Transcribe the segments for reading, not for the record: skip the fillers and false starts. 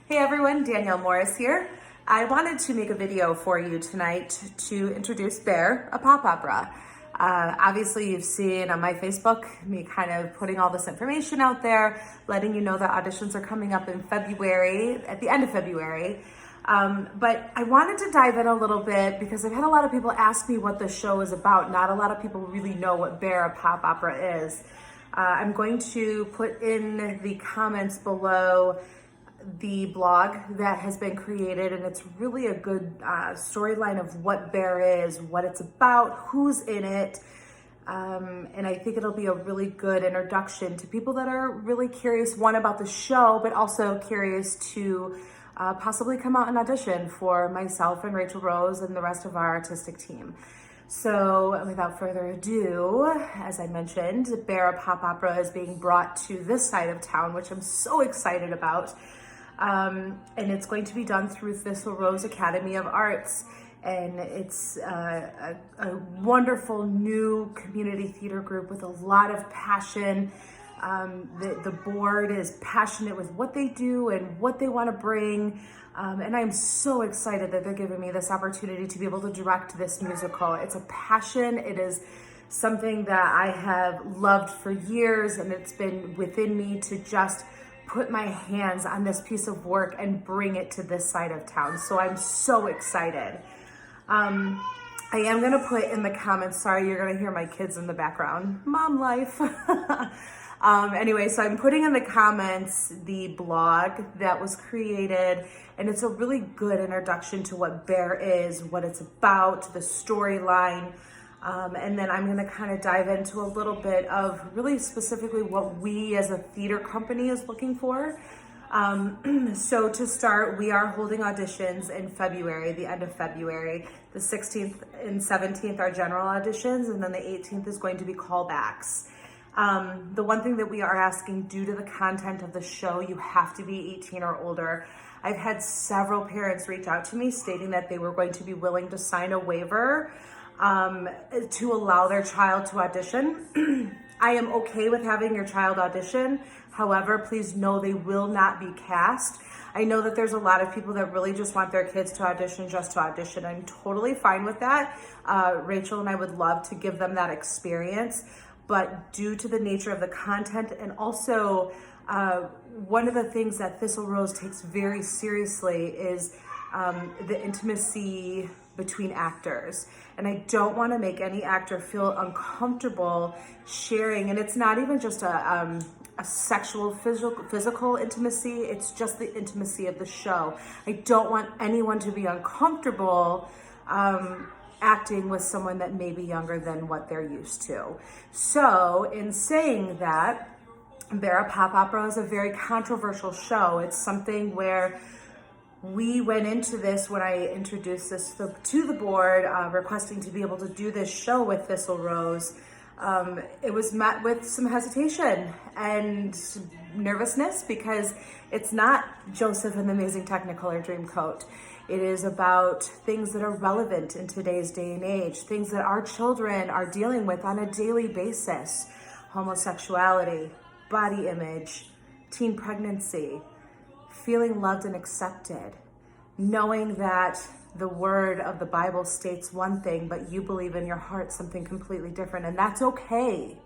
Hey everyone, Danielle Morris here. I wanted to make a video for you tonight to introduce Bear, a pop opera. Obviously you've seen on my Facebook me kind of putting all this information out there, letting you know that auditions are coming up in February, at the end of February. But I wanted to dive in a little bit because I've had a lot of people ask me what the show is about. Not a lot of people really know what Bear, a pop opera is. I'm going to put in the comments below the blog that has been created, and it's really a good storyline of what Bear is, what it's about, who's in it, and I think it'll be a really good introduction to people that are really curious, one, about the show, but also curious to possibly come out and audition for myself and Rachel Rose and the rest of our artistic team. So without further ado, as I mentioned, Bear, a pop opera is being brought to this side of town, which I'm so excited about. And it's going to be done through Thistle Rose Academy of Arts. And it's a wonderful new community theater group with a lot of passion. The board is passionate with what they do and what they want to bring. And I'm so excited that they're giving me this opportunity to be able to direct this musical. It's a passion. It is something that I have loved for years, and it's been within me to just put my hands on this piece of work and bring it to this side of town. So I'm so excited. I am gonna put in the comments, sorry, you're gonna hear my kids in the background, mom life. Anyway, so I'm putting in the comments the blog that was created, and it's a really good introduction to what Bear is, what it's about, the storyline. And then I'm going to kind of dive into a little bit of really specifically what we as a theater company is looking for. So to start, we are holding auditions in February, the end of February. The 16th and 17th are general auditions, and then the 18th is going to be callbacks. The one thing that we are asking, due to the content of the show, you have to be 18 or older. I've had several parents reach out to me stating that they were going to be willing to sign a waiver to allow their child to audition. I am okay with having your child audition. However, please know they will not be cast. I know that there's a lot of people that really just want their kids to audition just to audition. I'm totally fine with that. Rachel and I would love to give them that experience, but due to the nature of the content, and also one of the things that Thistle Rose takes very seriously is the intimacy between actors. And I don't want to make any actor feel uncomfortable sharing. And it's not even just a sexual, physical intimacy. It's just the intimacy of the show. I don't want anyone to be uncomfortable acting with someone that may be younger than what they're used to. So in saying that, Bear, a pop opera is a very controversial show. It's something where we went into this, when I introduced this to the board, requesting to be able to do this show with Thistle Rose. It was met with some hesitation and nervousness because it's not Joseph and the Amazing Technicolor Dreamcoat. It is about things that are relevant in today's day and age, things that our children are dealing with on a daily basis: homosexuality, body image, teen pregnancy, feeling loved and accepted, knowing that the word of the Bible states one thing, but you believe in your heart something completely different, and that's okay.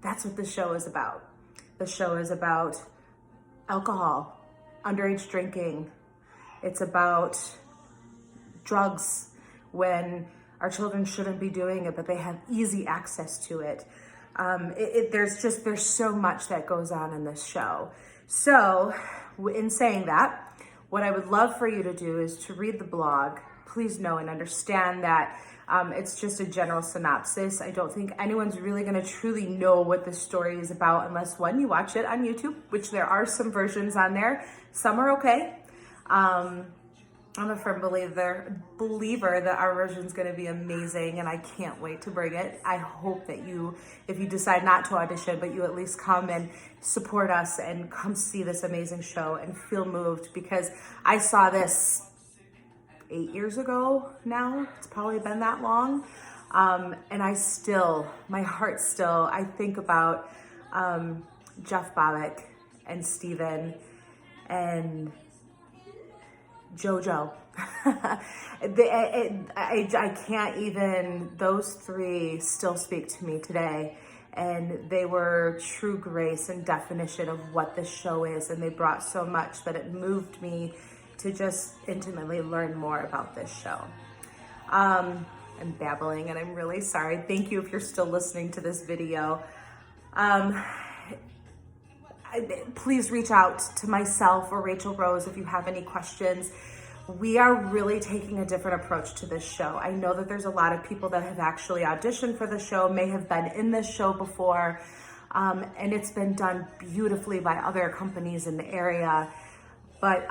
That's what the show is about. The show is about alcohol, underage drinking. It's about drugs when our children shouldn't be doing it, but they have easy access to it. There's so much that goes on in this show. So in saying that, what I would love for you to do is to read the blog. Please know and understand that it's just a general synopsis. I don't think anyone's really going to truly know what the story is about unless, one, you watch it on YouTube, which there are some versions on there. Some are okay. I'm a firm believer that our version is going to be amazing, and I can't wait to bring it. I hope that you, if you decide not to audition, but you at least come and support us and come see this amazing show and feel moved, because I saw this 8 years ago now. It's probably been that long. And my heart still, I think about Jeff Bobbick and Steven and JoJo. I can't even, those three still speak to me today. And they were true grace and definition of what this show is. And they brought so much that it moved me to just intimately learn more about this show. I'm babbling and I'm really sorry. Thank you if you're still listening to this video. Please reach out to myself or Rachel Rose if you have any questions. We are really taking a different approach to this show. I know that there's a lot of people that have actually auditioned for the show, may have been in this show before, and it's been done beautifully by other companies in the area. But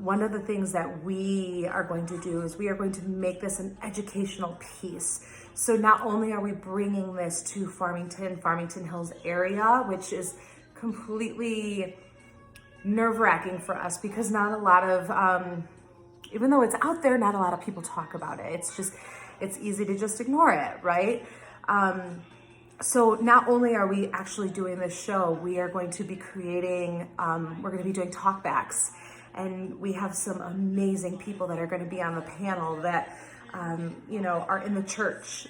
one of the things that we are going to do is we are going to make this an educational piece. So not only are we bringing this to Farmington Hills area, which is completely nerve-wracking for us because not a lot of, even though it's out there, not a lot of people talk about it. It's easy to just ignore it, right? So not only are we actually doing this show, we are going to be creating, we're going to be doing talkbacks. And we have some amazing people that are going to be on the panel that, are in the church.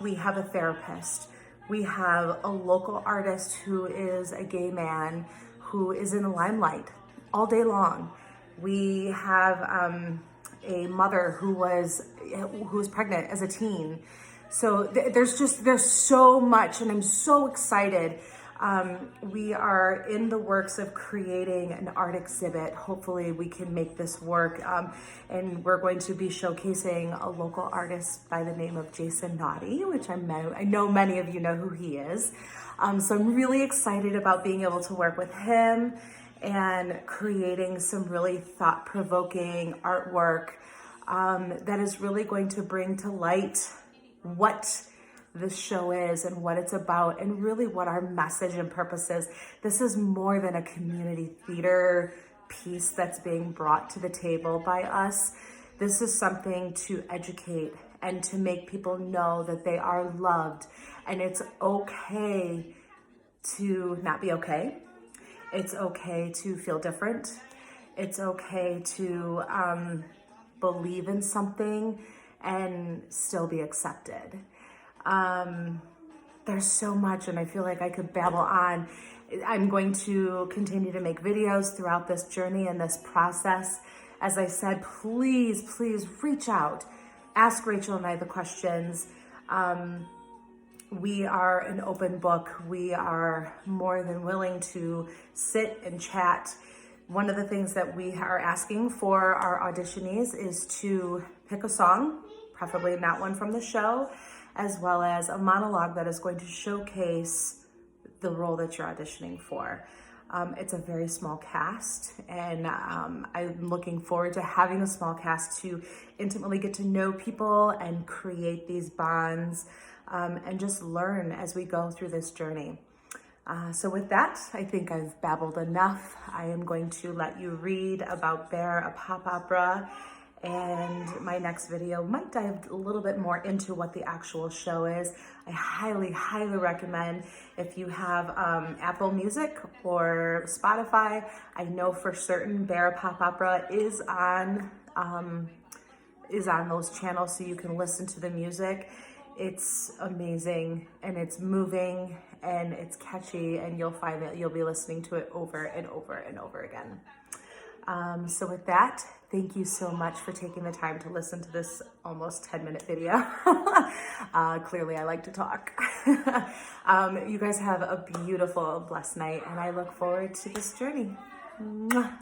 We have a therapist. We have a local artist who is a gay man who is in the limelight all day long. We have a mother who was pregnant as a teen. So there's so much, and I'm so excited. We are in the works of creating an art exhibit. Hopefully we can make this work. And we're going to be showcasing a local artist by the name of Jason Naughty, which I know many of you know who he is. So I'm really excited about being able to work with him and creating some really thought-provoking artwork that is really going to bring to light what this show is and what it's about and really what our message and purpose is. This is more than a community theater piece that's being brought to the table by us. This is something to educate and to make people know that they are loved, and it's okay to not be okay. It's okay to feel different. It's okay to believe in something and still be accepted. There's so much, and I feel like I could babble on. I'm going to continue to make videos throughout this journey and this process. As I said, please reach out. Ask Rachel and I the questions. We are an open book. We are more than willing to sit and chat. One of the things that we are asking for our auditionees is to pick a song, preferably not one from the show, as well as a monologue that is going to showcase the role that you're auditioning for. It's a very small cast, and I'm looking forward to having a small cast to intimately get to know people and create these bonds and just learn as we go through this journey. So with that, I think I've babbled enough. I am going to let you read about Bear, a pop opera, and my next video might dive a little bit more into what the actual show is. I highly recommend if you have Apple Music or Spotify. I know for certain Bear, a pop opera is on those channels, so you can listen to the music. It's amazing, and it's moving, and it's catchy, and you'll find that you'll be listening to it over and over and over again. So with that, thank you so much for taking the time to listen to this almost 10-minute video. Clearly I like to talk. You guys have a beautiful, blessed night, and I look forward to this journey. Mwah.